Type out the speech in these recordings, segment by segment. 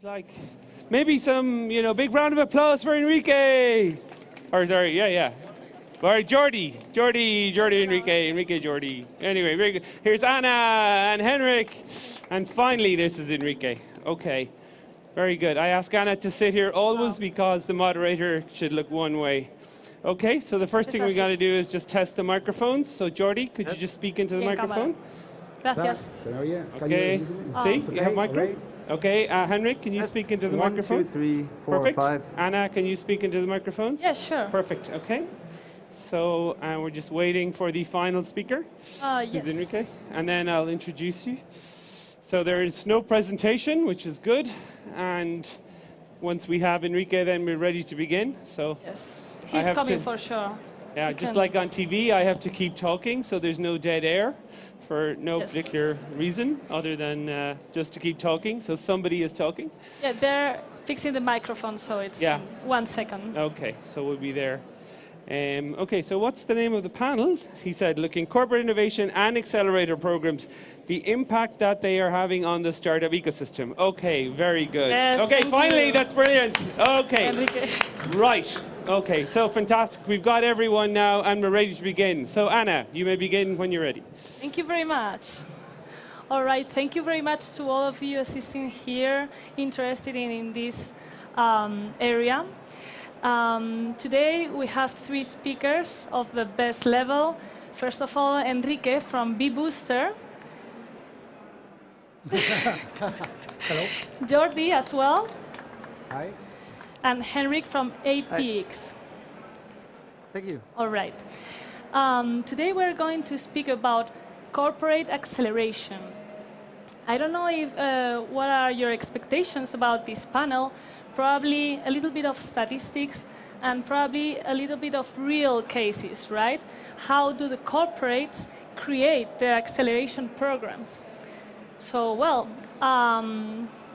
Like, maybe some, big round of applause for Enrique. Or sorry, yeah. All right, Jordi, Enrique, Jordi. Anyway, very good. Here's Anna and Henrik. And finally, this is Enrique. Okay, very good. I ask Anna to sit here always because the moderator should look one way. Okay, so the first thing we got to do is just test the microphones. So Jordi, could you just speak into the microphone? Gracias. Okay, see, you have microphone? Okay, Henrik, can you speak into the microphone? 1, 2, 3, 4, Perfect. 5. Anna, can you speak into the microphone? Yeah, sure. Perfect, okay. So we're just waiting for the final speaker. Yes. Enrique. And then I'll introduce you. So there is no presentation, which is good. And once we have Enrique, then we're ready to begin. So yes, he's coming for sure. Yeah, just like on TV, I have to keep talking, so there's no dead air for no particular reason other than just to keep talking. So somebody is talking. Yeah, they're fixing the microphone, so it's 1 second. Okay, so we'll be there. Okay, so what's the name of the panel? He said, looking corporate innovation and accelerator programs, the impact that they are having on the startup ecosystem. Okay, very good. Yes, okay, finally, that's brilliant. Okay, Enrique. Right. Okay, so fantastic. We've got everyone now and we're ready to begin. So Anna, you may begin when you're ready. Thank you very much. All right, thank you very much to all of you assisting here, interested in this area. Today we have 3 speakers of the best level. First of all, Enrique from BeBooster. Hello. Jordi as well. Hi. And Henrik from APX. Thank you. All right. Today we're going to speak about corporate acceleration. I don't know if what are your expectations about this panel. Probably a little bit of statistics and probably a little bit of real cases, right? How do the corporates create their acceleration programs? So, well,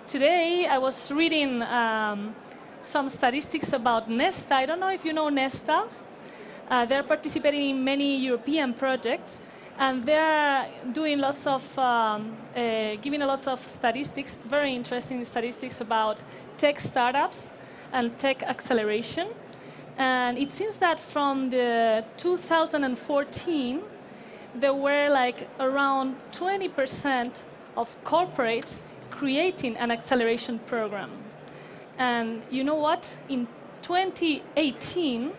today I was reading some statistics about Nesta. I don't know if you know Nesta. They're participating in many European projects, and they're doing lots of, giving a lot of statistics, very interesting statistics about tech startups and tech acceleration. And it seems that from the 2014, there were like around 20% of corporates creating an acceleration program. And you know what? In 2018,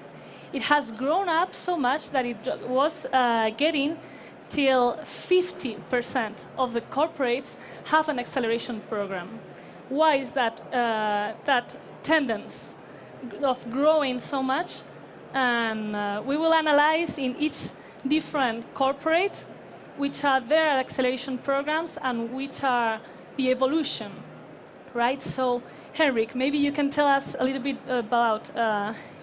it has grown up so much that it was getting till 50% of the corporates have an acceleration program. Why is that that tendency of growing so much? And we will analyze in each different corporate which are their acceleration programs and which are the evolution, right? So, Henrik, maybe you can tell us a little bit about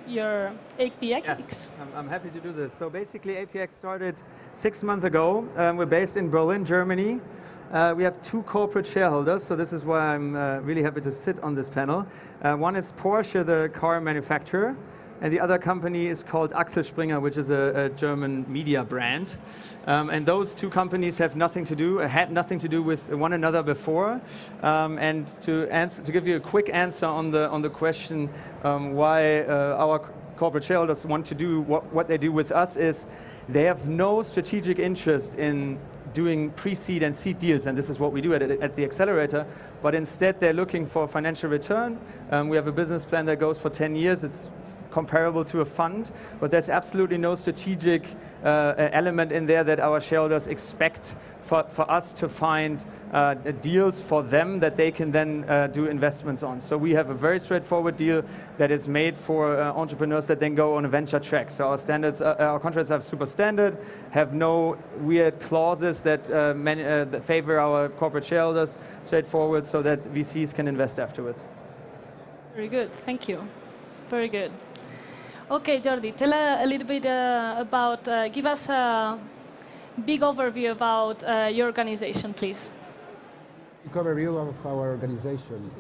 your APX. Yes, I'm happy to do this. So basically, APX started 6 months ago. We're based in Berlin, Germany. We have 2 corporate shareholders, so this is why I'm really happy to sit on this panel. One is Porsche, the car manufacturer, and the other company is called Axel Springer, which is a German media brand. And those 2 companies have nothing to do, had nothing to do with one another before. And to give you a quick answer on the question why our corporate shareholders want to do what they do with us is they have no strategic interest in doing pre-seed and seed deals, and this is what we do at the accelerator, but instead they're looking for financial return. We have a business plan that goes for 10 years. It's comparable to a fund, but there's absolutely no strategic element in there that our shareholders expect for us to find deals for them that they can then do investments on. So we have a very straightforward deal that is made for entrepreneurs that then go on a venture track. So our standards, our contracts are super standard, have no weird clauses that, that favor our corporate shareholders, straightforward, so that VCs can invest afterwards. Very good, thank you. Very good. Okay, Jordi, tell a little bit about, give us a big overview about your organization, please. Big overview of our organization.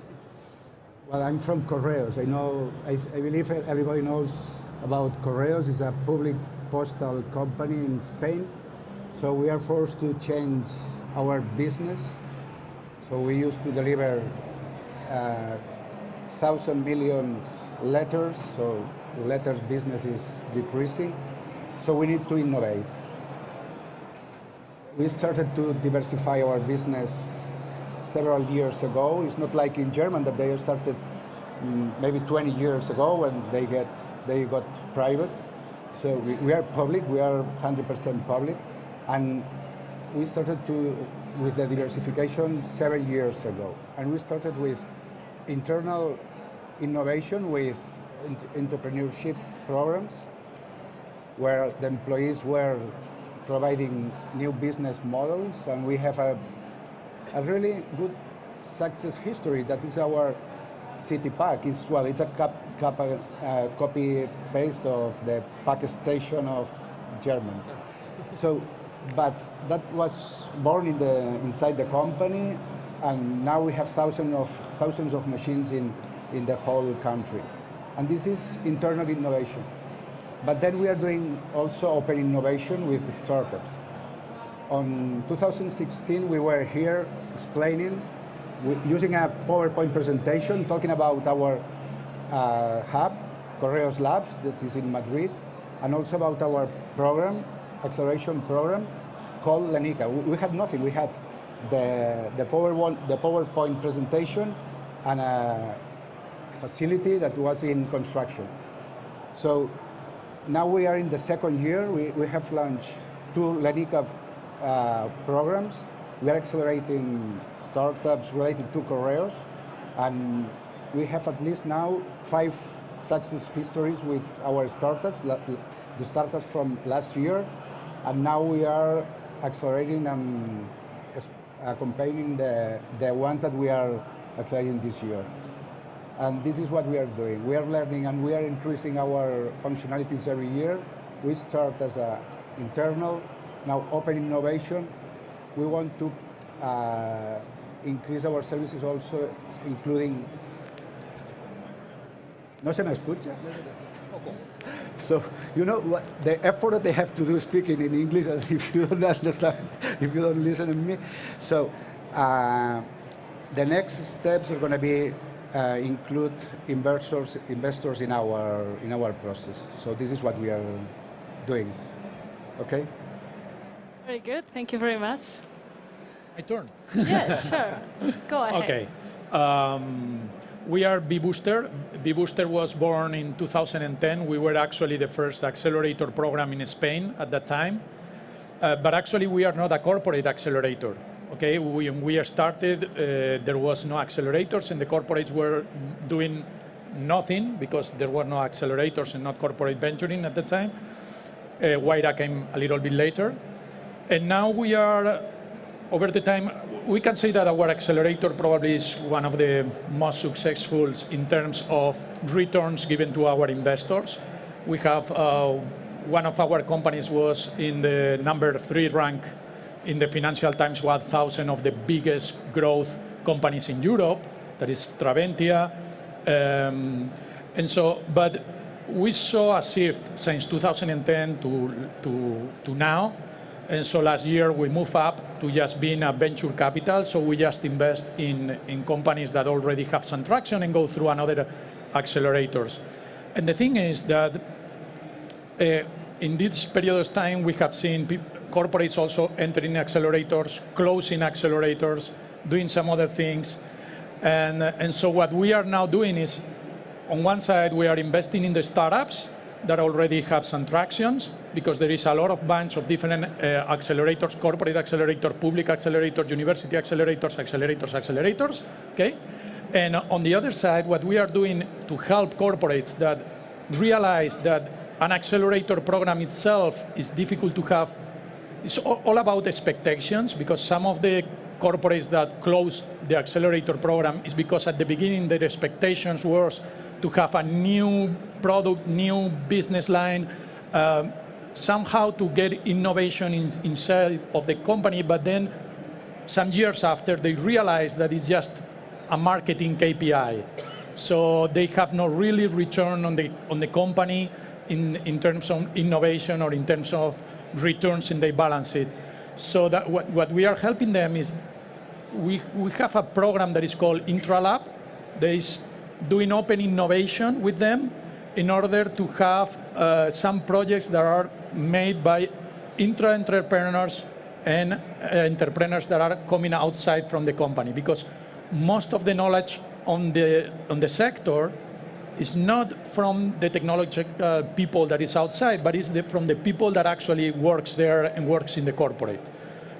Well, I'm from Correos. I believe everybody knows about Correos. It's a public postal company in Spain. So we are forced to change our business. So we used to deliver 1,000 million letters, so letters business is decreasing. So we need to innovate. We started to diversify our business several years ago. It's not like in Germany that they started maybe 20 years ago when they got private. So we are public, we are 100% public, and we started with the diversification 7 years ago. And we started with internal innovation with entrepreneurship programs where the employees were providing new business models, and we have a really good success history. That is our city park. It's a copy-paste of the Pack Station of Germany. So, but that was born inside the company, and now we have thousands of machines in the whole country. And this is internal innovation. But then we are doing also open innovation with startups. On 2016, we were here explaining, using a PowerPoint presentation, talking about our hub, Correos Labs, that is in Madrid, and also about our program, acceleration program, called Lenica. We had nothing. We had the PowerPoint presentation and a facility that was in construction. So now we are in the second year. We have launched 2 Lenica programs. We are accelerating startups related to Correos, and we have at least now 5 success histories with our startups, the startups from last year, and now we are accelerating and accompanying the ones that we are accelerating this year. And this is what we are doing. We are learning and we are increasing our functionalities every year. We start as an internal, now open innovation. We want to increase our services also, including... ¿No se me escucha? So, you know, what the effort that they have to do speaking in English, and if you don't understand, if you don't listen to me. So, the next steps are going to be include investors in our process. So this is what we are doing. Okay. Very good. Thank you very much. My turn. Yeah, sure. Go ahead. Okay. We are BeBooster. BeBooster was born in 2010. We were actually the first accelerator program in Spain at that time. But actually, we are not a corporate accelerator. Okay, when we started, there was no accelerators, and the corporates were doing nothing because there were no accelerators and not corporate venturing at the time. Wayra came a little bit later. And now we are, over the time, we can say that our accelerator probably is one of the most successful in terms of returns given to our investors. We have, one of our companies was in the #3 rank in the Financial Times 1000 of the biggest growth companies in Europe, that is Traventia. And so, but we saw a shift since 2010 to now. And so last year we moved up to just being a venture capital. So we just invest in companies that already have some traction and go through another accelerators. And the thing is that in this period of time, we have seen corporates also entering accelerators, closing accelerators, doing some other things. And so what we are now doing is, on one side, we are investing in the startups that already have some tractions, because there is a lot of bunch of different accelerators, corporate accelerator, public accelerator, university accelerators, okay? And on the other side, what we are doing to help corporates that realize that an accelerator program itself is difficult to have. It's all about expectations, because some of the corporates that close the accelerator program is because at the beginning their expectations was to have a new product, new business line, somehow to get innovation inside of the company, but then some years after they realize that it's just a marketing KPI. So they have no really return on the company in terms of innovation or in terms of returns in their balance sheet. So that what we are helping them is we have a program that is called IntraLab, There is doing open innovation with them in order to have some projects that are made by intra-entrepreneurs and entrepreneurs that are coming outside from the company, because most of the knowledge on the sector is not from the technology people that is outside, but is from the people that actually works there and works in the corporate.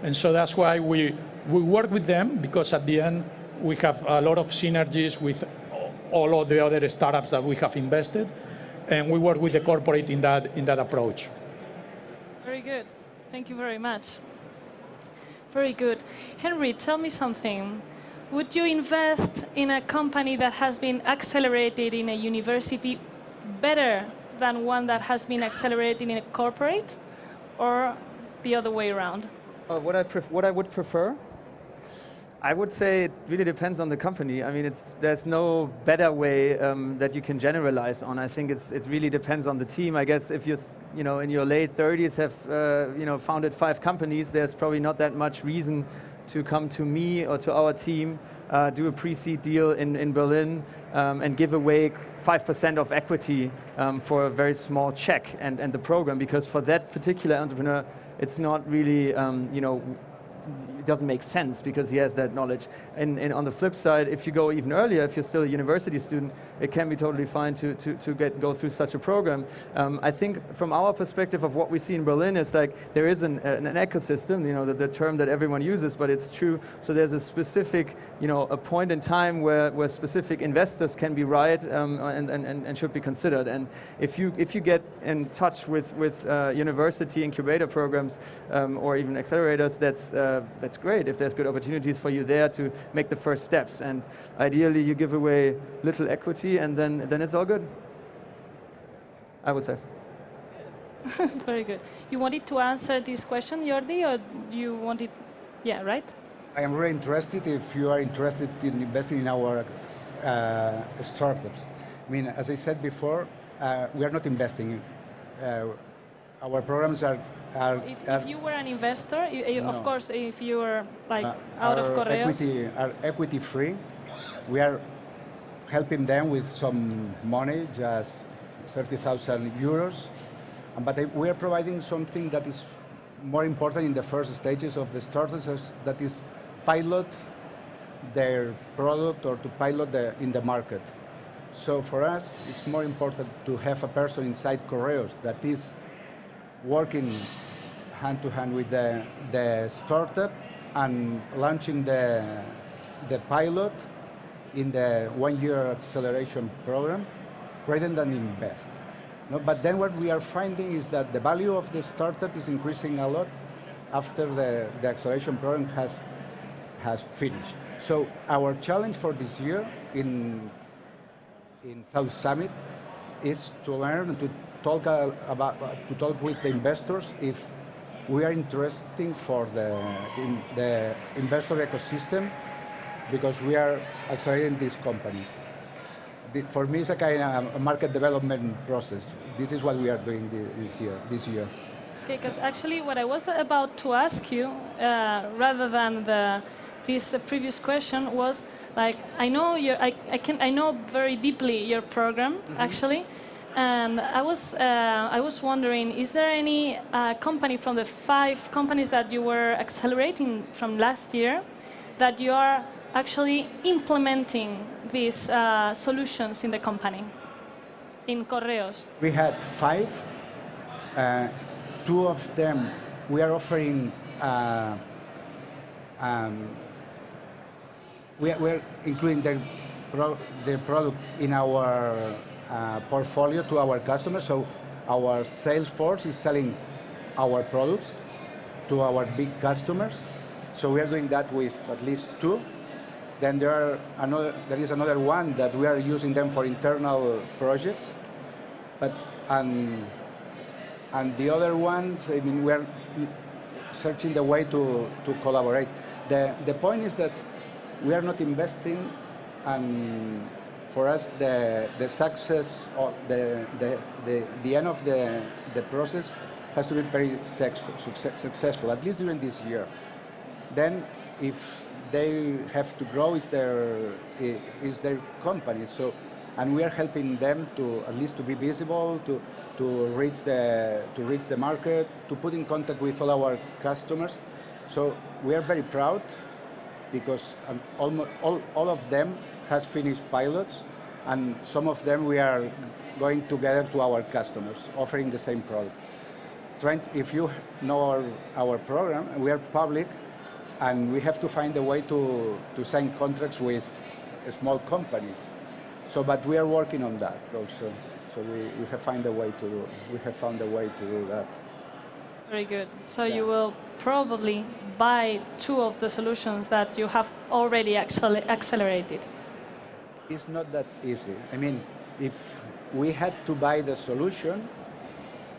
And so that's why we work with them, because at the end we have a lot of synergies with all of the other startups that we have invested, and we work with the corporate in that approach. Very good. Thank you very much. Very good. Henry, tell me something. Would you invest in a company that has been accelerated in a university better than one that has been accelerated in a corporate, or the other way around? What I would prefer? I would say it really depends on the company. I mean, there's no better way that you can generalize on. I think it really depends on the team. I guess if you in your late 30s have founded 5 companies, there's probably not that much reason to come to me or to our team, do a pre-seed deal in Berlin, and give away 5% of equity for a very small check and the program, because for that particular entrepreneur, it's not really, it doesn't make sense because he has that knowledge. And on the flip side, if you go even earlier, if you're still a university student, it can be totally fine to go through such a program. I think from our perspective of what we see in Berlin is like there is an ecosystem, the term that everyone uses, but it's true. So there's a specific, a point in time where specific investors can be right and should be considered. And if you get in touch with university incubator programs or even accelerators, that's great if there's good opportunities for you there to make the first steps. And ideally, you give away little equity, and then it's all good, I would say. Very good. You wanted to answer this question, Jordi, or you wanted? Yeah, right? I am really interested if you are interested in investing in our startups. I mean, as I said before, we are not investing. Our programs are if you were an investor, no. Of course, if you were like out of Correos. Are equity free. We are helping them with some money, just 30,000 euros. But we are providing something that is more important in the first stages of the startups, that is pilot their product or to pilot in the market. So for us, it's more important to have a person inside Correos that is working hand to hand with the startup and launching the pilot in the 1-year acceleration program rather than invest. No, but then what we are finding is that the value of the startup is increasing a lot after the acceleration program has finished. So our challenge for this year in South Summit is to learn to talk with the investors if we are interested for the investor ecosystem, because we are accelerating these companies. For me, it's a kind of a market development process. This is what we are doing here this year. Okay, because actually what I was about to ask you, rather than this previous question, was like, I know I know very deeply your program, actually. And I was wondering, is there any company from the 5 companies that you were accelerating from last year that you are actually implementing these solutions in the company, in Correos? We had 5. 2 of them we are offering. We're including their product in our portfolio to our customers. So our sales force is selling our products to our big customers. So we are doing that with at least 2. Then there is another one that we are using them for internal projects. And the other ones, I mean, we are searching the way to collaborate. The point is that we are not investing, and for us, the success or the end of the process has to be very successful, at least during this year. Then, if they have to grow is their company. So, and we are helping them to at least to be visible, to reach the market, to put in contact with all our customers. So we are very proud because almost all of them has finished pilots, and some of them we are going together to our customers, offering the same product. If you know our program, we are public, and we have to find a way to sign contracts with small companies. So, but we are working on that also. So we have found a way to do that. Very good. So you will probably buy 2 of the solutions that you have already accelerated. It's not that easy. I mean, if we had to buy the solution,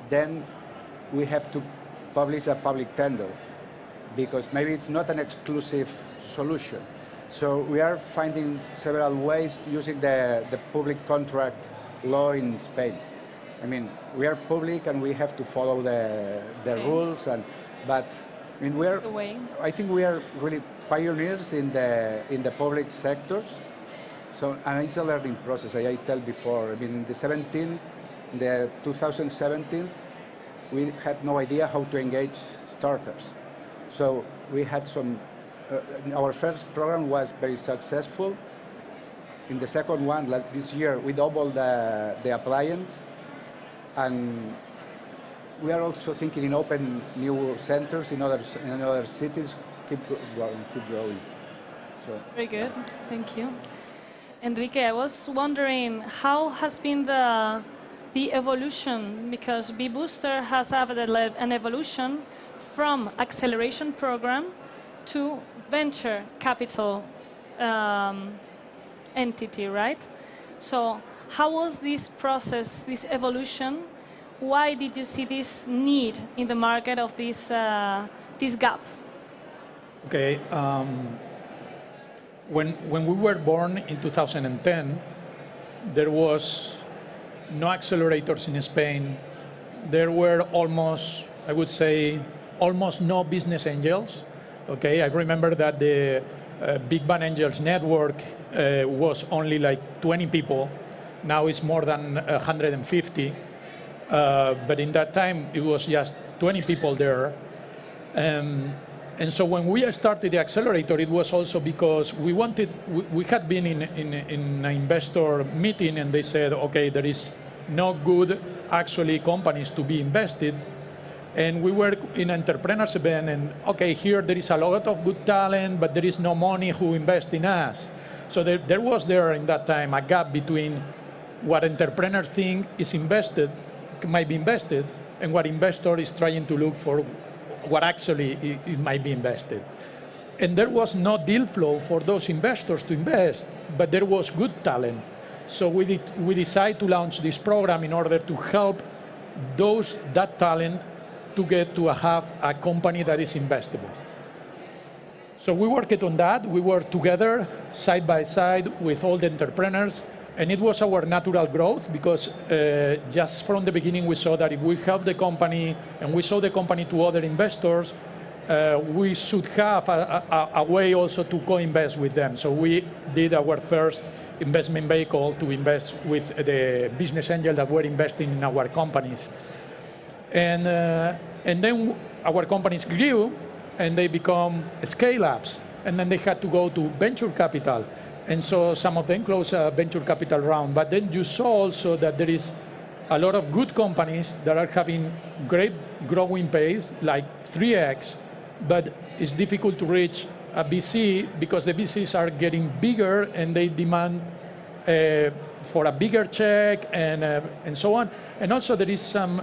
then we have to publish a public tender, because maybe it's not an exclusive solution. So we are finding several ways using the public contract law in Spain. I mean, we are public and we have to follow the rules, but I mean, I think we are really pioneers in the public sectors. So, and it's a learning process. I tell before. I mean, in the 2017, we had no idea how to engage startups. So we had some. Our first program was very successful. In the second one, this year, we doubled the appliance, and we are also thinking in open new centers in other cities. Keep growing. So. Very good, thank you. Enrique, I was wondering how has been the evolution, because BeBooster has had an evolution from acceleration program to venture capital entity, right? So how was this process, this evolution? Why did you see this need in the market of this gap? Okay. When we were born in 2010, there was no accelerators in Spain. There were almost, I would say, almost no business angels. Okay, I remember that the Big Bang Angels network was only like 20 people. Now it's more than 150. But in that time, it was just 20 people there. And so when we started the accelerator, it was also because we had been in an investor meeting, and they said, okay, there is no good actually companies to be invested. And we were in entrepreneurs event, and okay, here there is a lot of good talent, but there is no money who invest in us. So there was in that time a gap between what entrepreneurs think is might be invested, and what investor is trying to look for what actually it might be invested. And there was no deal flow for those investors to invest, but there was good talent. So we decided to launch this program in order to help that talent to get to have a company that is investable. So we worked on that. We were together, side by side, with all the entrepreneurs, and it was our natural growth, because just from the beginning we saw that if we help the company and we show the company to other investors, we should have a way also to co-invest with them. So we did our first investment vehicle to invest with the business angel that were investing in our companies. And then our companies grew, and they become scale-ups, and then they had to go to venture capital. And so some of them closed a venture capital round. But then you saw also that there is a lot of good companies that are having great growing pace, like 3x, but it's difficult to reach a VC because the VCs are getting bigger and they demand for a bigger check and so on. And also there is some,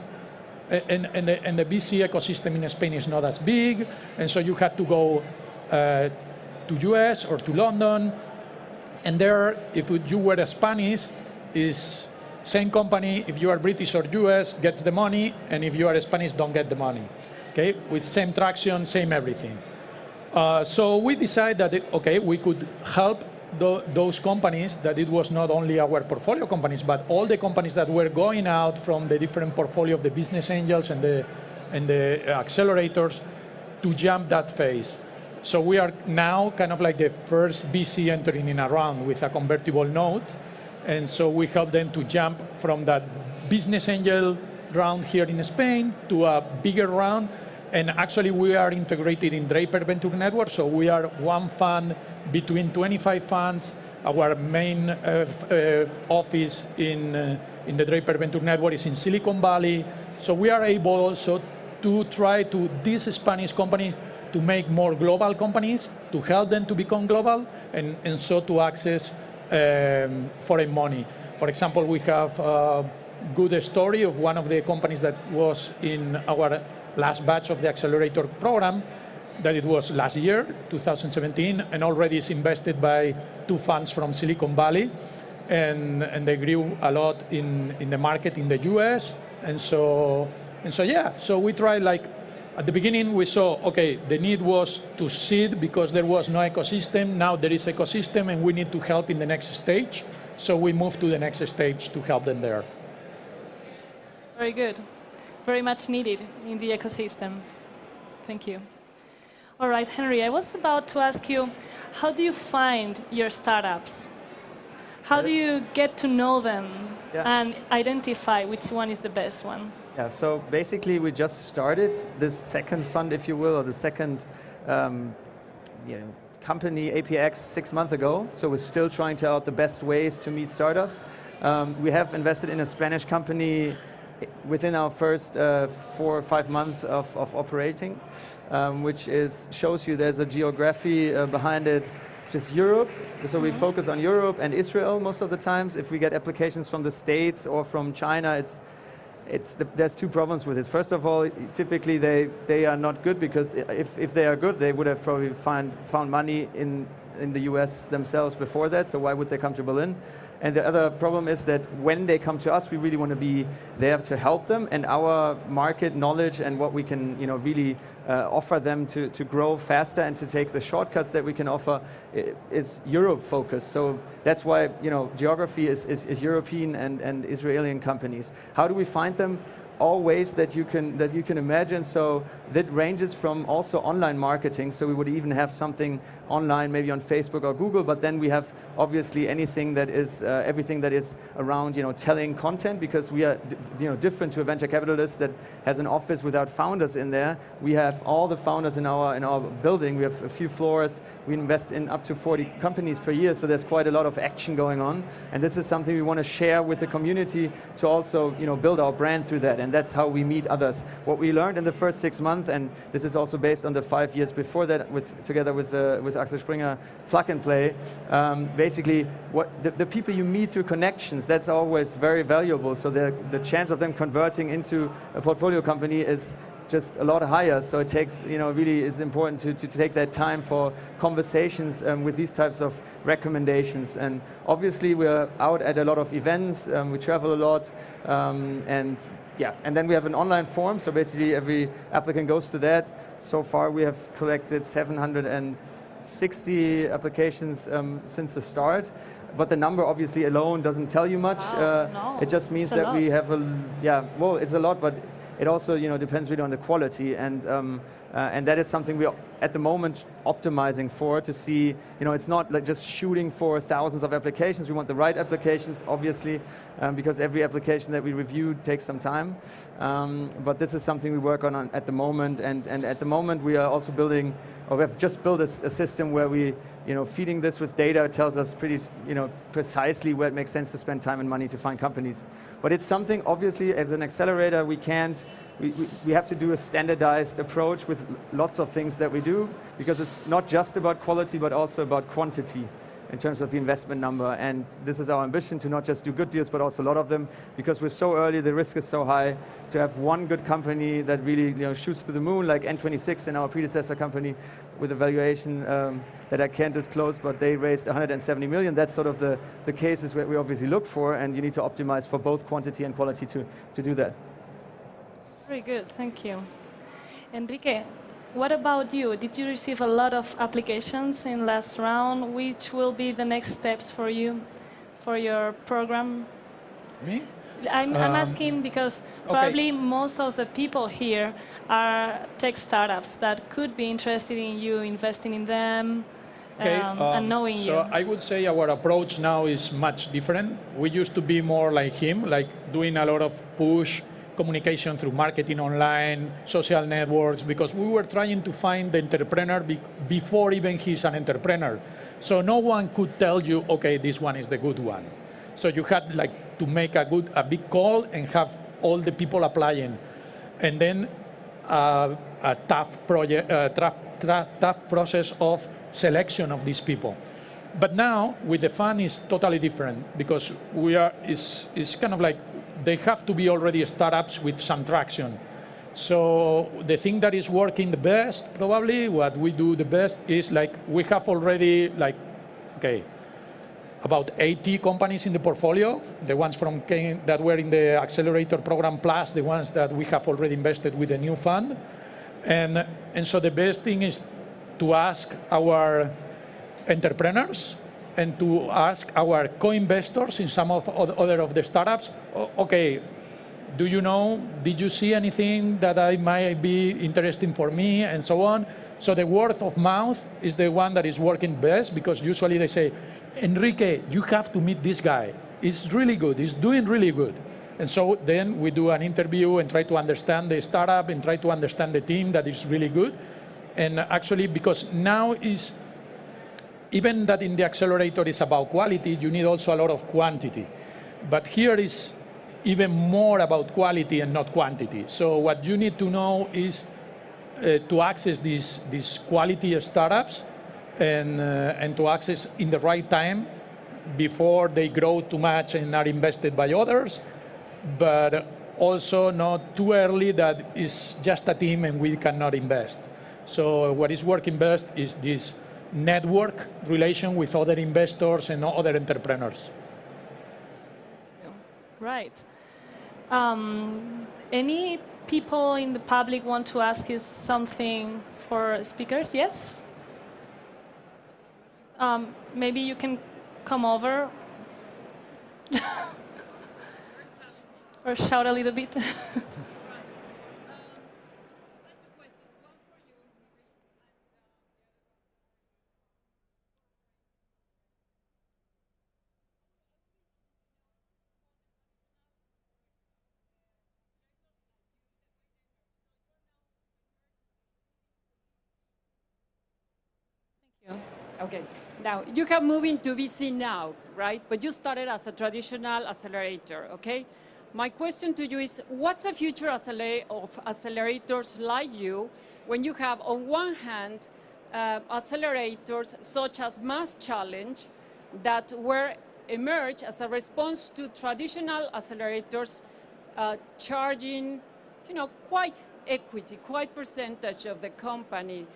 and the VC ecosystem in Spain is not as big, and so you had to go to US or to London. And there, if you were a Spanish, is same company, if you are British or US, gets the money, and if you are Spanish, don't get the money. Okay, with same traction, same everything. So we decided that, okay, we could help those companies, that it was not only our portfolio companies, but all the companies that were going out from the different portfolio of the business angels and the accelerators to jump that phase. So we are now kind of like the first VC entering in a round with a convertible note. And so we help them to jump from that business angel round here in Spain to a bigger round. And actually, we are integrated in Draper Venture Network. So we are one fund between 25 funds. Our main office in the Draper Venture Network is in Silicon Valley. So we are able also to try to, these Spanish companies, to make more global companies, to help them to become global, and so to access foreign money. For example, we have a good story of one of the companies that was in our last batch of the accelerator program, that it was last year, 2017, and already is invested by 2 funds from Silicon Valley, and they grew a lot in the market in the US, and so yeah, so we tried, like, at the beginning we saw, okay, the need was to seed because there was no ecosystem. Now there is ecosystem and we need to help in the next stage. So we moved to the next stage to help them there. Very good. Very much needed in the ecosystem. Thank you. All right, Henry, I was about to ask you, how do you find your startups? How do you get to know them and identify which one is the best one? Yeah, so basically we just started this second fund, if you will, or the second company, APX, 6 months ago. So we're still trying to out the best ways to meet startups. We have invested in a Spanish company within our first 4 or 5 months of operating, which shows you there's a geography behind it, just Europe. So we focus on Europe and Israel most of the times. If we get applications from the States or from China, there's 2 problems with it. First of all, typically they are not good, because if they are good, they would have probably found money in the US themselves before that, so why would they come to Berlin? And the other problem is that when they come to us, we really want to be there to help them, and our market knowledge and what we can really offer them to grow faster and to take the shortcuts that we can offer is Europe focused. So that's why geography is European and Israeli companies. How do we find them? All ways that you can imagine. So that ranges from also online marketing. So we would even have something online, maybe on Facebook or Google. But then we have obviously anything that is everything that is around telling content, because we are different to a venture capitalist that has an office without founders in there. We have all the founders in our building. We have a few floors. We invest in up to 40 companies per year. So there's quite a lot of action going on. And this is something we want to share with the community to also build our brand through that. And that's how we meet others. What we learned in the first 6 months, and this is also based on the 5 years before that, together with Axel Springer Plug and Play. Basically, the people you meet through connections, that's always very valuable. So the chance of them converting into a portfolio company is just a lot higher. So it takes, really is important to take that time for conversations with these types of recommendations. And obviously, we're out at a lot of events. We travel a lot, and then we have an online form, so basically every applicant goes to that. So far we have collected 760 applications since the start, but the number obviously alone doesn't tell you much. No, it just means that we have it's a lot, but it also depends really on the quality, and that is something we are at the moment optimizing for, to see, it's not like just shooting for thousands of applications. We want the right applications, obviously, because every application that we review takes some time. But this is something we work on at the moment, and at the moment we are also building, or we have just built a system where we, feeding this with data tells us pretty, precisely where it makes sense to spend time and money to find companies. But it's something, obviously, as an accelerator, we have to do a standardized approach with lots of things that we do, because it's not just about quality, but also about quantity in terms of the investment number. And this is our ambition, to not just do good deals, but also a lot of them, because we're so early, the risk is so high. To have one good company that really shoots to the moon, like N26 in our predecessor company, with a valuation that I can't disclose, but they raised 170 million. That's sort of the cases where we obviously look for, and you need to optimize for both quantity and quality to do that. Very good, thank you. Enrique, what about you? Did you receive a lot of applications in last round? Which will be the next steps for you, for your program? Me? I'm asking because probably most of the people here are tech startups that could be interested in you investing in them and knowing you. So I would say our approach now is much different. We used to be more like him, like doing a lot of push communication through marketing online, social networks, because we were trying to find the entrepreneur before even he's an entrepreneur. So no one could tell you, okay, this one is the good one. So you had like to make a big call and have all the people applying, and then a tough project, tough process of selection of these people. But now with the fund is totally different because it's kind of like they have to be already startups with some traction. So the thing that is working the best, probably what we do the best is like we have already about 80 companies in the portfolio, the ones from that were in the accelerator program plus the ones that we have already invested with the new fund. And so the best thing is to ask our entrepreneurs and to ask our co-investors in some of other of the startups, okay, do you know, did you see anything that I might be interesting for me, and so on. So the word of mouth is the one that is working best, because usually they say, Enrique, you have to meet this guy. He's really good, he's doing really good. And so then we do an interview and try to understand the startup and try to understand the team that is really good. And actually, because now is, even that in the accelerator is about quality, you need also a lot of quantity. But here is even more about quality and not quantity. So what you need to know is to access these quality startups and to access in the right time before they grow too much and are invested by others, but also not too early that is just a team and we cannot invest. So what is working best is this network relation with other investors and other entrepreneurs. Right. Any people in the public want to ask you something for speakers? Yes? Maybe you can come over or shout a little bit. Okay, now you have moved into VC now, right? But you started as a traditional accelerator, okay? My question to you is, what's the future of accelerators like you when you have, on one hand, accelerators such as Mass Challenge that were emerged as a response to traditional accelerators charging, quite equity, quite percentage of the company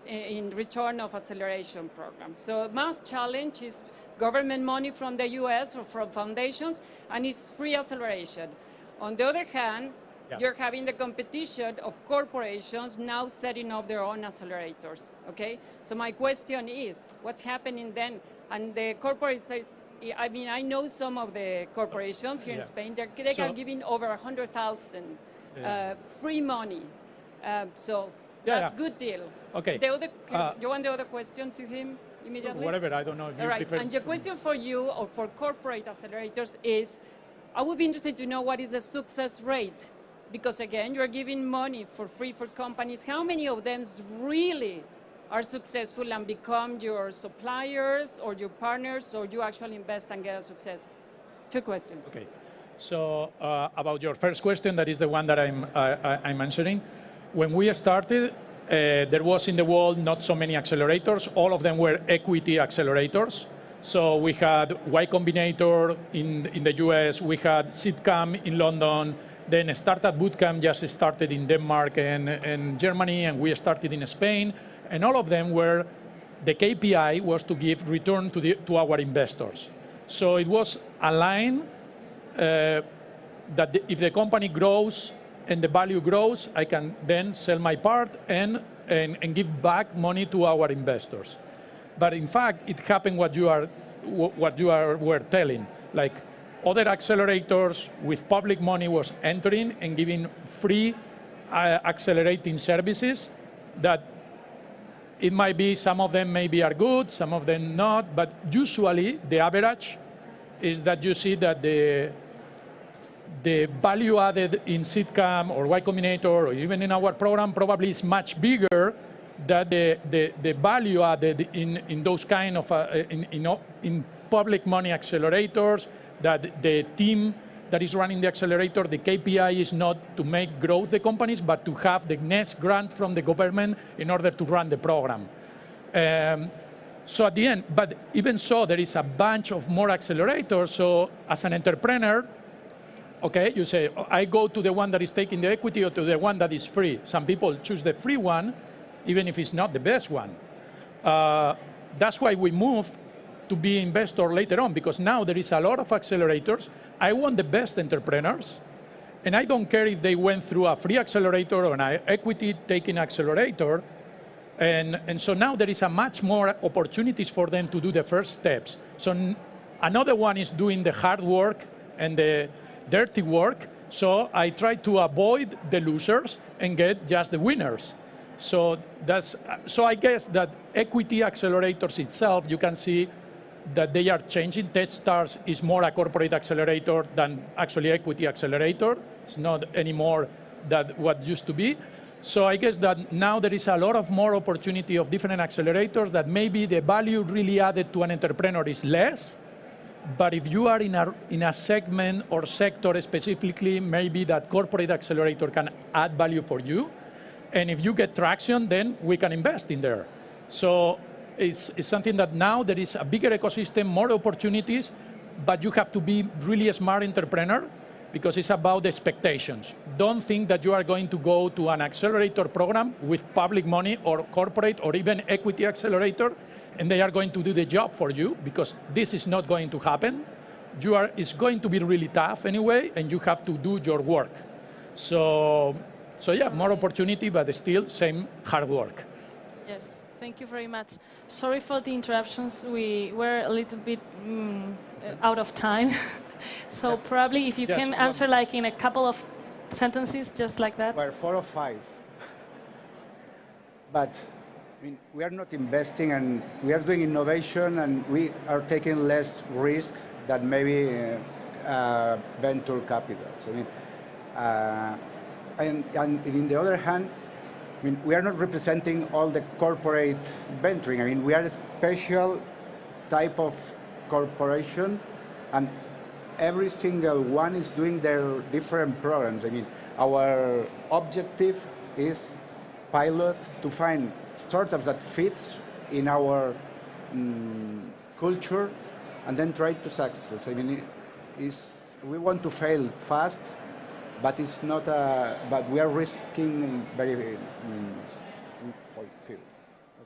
in return of acceleration programs. So Mass Challenge is government money from the US or from foundations, and it's free acceleration. On the other hand, you're having the competition of corporations now setting up their own accelerators, okay? So my question is, what's happening then? And the corporate says, I mean, I know some of the corporations here in Spain, they are giving over 100,000 free money. So that's good deal. Okay. You want the other question to him immediately? Whatever, I don't know if you prefer. And your question for you or for corporate accelerators is, I would be interested to know what is the success rate? Because again, you're giving money for free for companies. How many of them really are successful and become your suppliers or your partners, or you actually invest and get a success? Two questions. Okay. So about your first question, that is the one that I'm answering. When we started, there was in the world not so many accelerators. All of them were equity accelerators. So we had Y Combinator in the US, we had Sitcam in London, then Startup Bootcamp just started in Denmark and Germany, and we started in Spain. And all of them were, the KPI was to give return to our investors. So it was aligned that if the company grows and the value grows, I can then sell my part and give back money to our investors. But in fact, it happened what you were telling. Like other accelerators with public money was entering and giving free accelerating services that it might be, some of them maybe are good, some of them not, but usually the average is that you see that the value added in SITCAM or Y Combinator or even in our program probably is much bigger than the value added in those kind of, in public money accelerators, that the team that is running the accelerator, the KPI is not to make growth the companies, but to have the next grant from the government in order to run the program. So at the end, but even so, there is a bunch of more accelerators. So as an entrepreneur, okay, you say, I go to the one that is taking the equity or to the one that is free. Some people choose the free one, even if it's not the best one. That's why we move to be investor later on, because now there is a lot of accelerators. I want the best entrepreneurs, and I don't care if they went through a free accelerator or an equity-taking accelerator. And so now there is a much more opportunities for them to do the first steps. So another one is doing the hard work and the dirty work. So I try to avoid the losers and get just the winners. So I guess that equity accelerators itself, you can see that they are changing. TechStars is more a corporate accelerator than actually equity accelerator. It's not anymore that what used to be. So I guess that now there is a lot of more opportunity of different accelerators that maybe the value really added to an entrepreneur is less. But if you are in a segment or sector specifically, maybe that corporate accelerator can add value for you. And if you get traction, then we can invest in there. So it's something that now there is a bigger ecosystem, more opportunities, but you have to be really a smart entrepreneur because it's about the expectations. Don't think that you are going to go to an accelerator program with public money or corporate or even equity accelerator, and they are going to do the job for you, because this is not going to happen. It's going to be really tough anyway, and you have to do your work. So yeah, more opportunity, but still same hard work. Yes, thank you very much. Sorry for the interruptions. We were a little bit out of time. So yes. Probably if you can answer like in a couple of sentences, just like that. We're 4 or 5. But I mean, we are not investing, and we are doing innovation, and we are taking less risk than maybe venture capital. So, I mean, and in the other hand, I mean, we are not representing all the corporate venturing. I mean, we are a special type of corporation, and every single one is doing their different programs. I mean, our objective is pilot to find startups that fits in our culture, and then try to success. I mean, we want to fail fast, but it's not. But we are risking very few.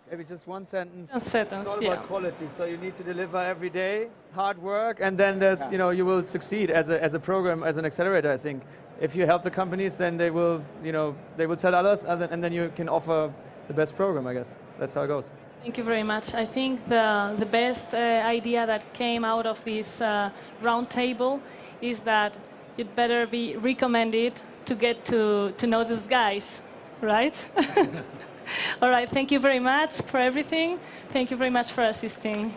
Maybe just one sentence. A sentence, it's all about quality. So you need to deliver every day, hard work, and then there's, you will succeed as a program, as an accelerator. I think if you help the companies, then they will, they will tell others, and then you can offer the best program. I guess that's how it goes. Thank you very much. I think the best idea that came out of this round table is that you'd better be recommended to get to know these guys, right? All right, thank you very much for everything. Thank you very much for assisting.